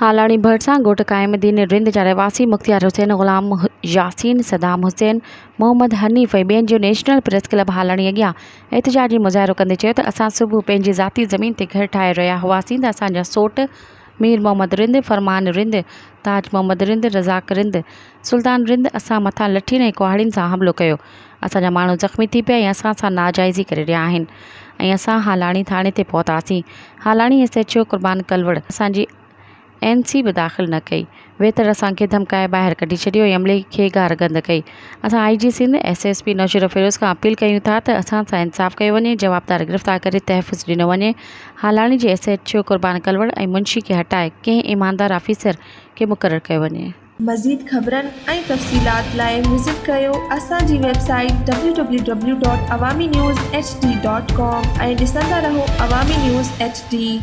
हालानी भरिसां ॻोठ क़ाइमुद्दीन रिंद जा रहवासी मुख्तियार हुसैन, ग़ुलाम यासीन, सदाम हुसैन, मोहम्मद हनीफ़ ऐं ॿियनि जो नेशनल प्रेस क्लब हालानी अॻियां एहतिजाजी मुज़ाहिरो कंदे चयो त असां सुबुह पंहिंजी ज़ाती ज़मीन ते घर ठाहे रहिया हुआसीं त असांजा सोट मीर मोहम्मद रिंद, फरमान रिंद, ताज मोहम्मद रिंद, रज़ाक रिंद, सुल्तान रिंद असां मथां लठियुनि ऐं कुहाड़ियुनि सां हमिलो कयो। असांजा माण्हू ज़ख़्मी थी पिया ऐं असां सां नाजाइज़ी करे रहिया आहिनि ऐं असां हालानी थाणे ते पहुतासीं। हालानी SHO क़ुर्बान कलवड़ असांजी NC बि दाख़िल न कई। वेतर असांखे धमकाए ॿाहिरि कढी छॾियो ऐं अमले खे गारगंद कई। असां IG सिंध SSP नौशर फिरोज़ खां अपील कयूं था त असां सां इंसाफ़ कयो वञे, जवाबदार गिरफ़्तार करे तहफ़्फ़ुज़ ॾिनो वञे। हालानी जे SHO क़ुर्बान कलवड़ ऐं मुंशी खे हटाए कंहिं ईमानदार ऑफिसर खे मुक़ररु कयो वञे। मज़ीद ख़बरनि ऐं तफ़सीलात लाइ विज़िट कयो असांजी वेबसाइट www.awamiNewsHD.com ऐं ॾिसंदा रहो अवामी न्यूज़ HD।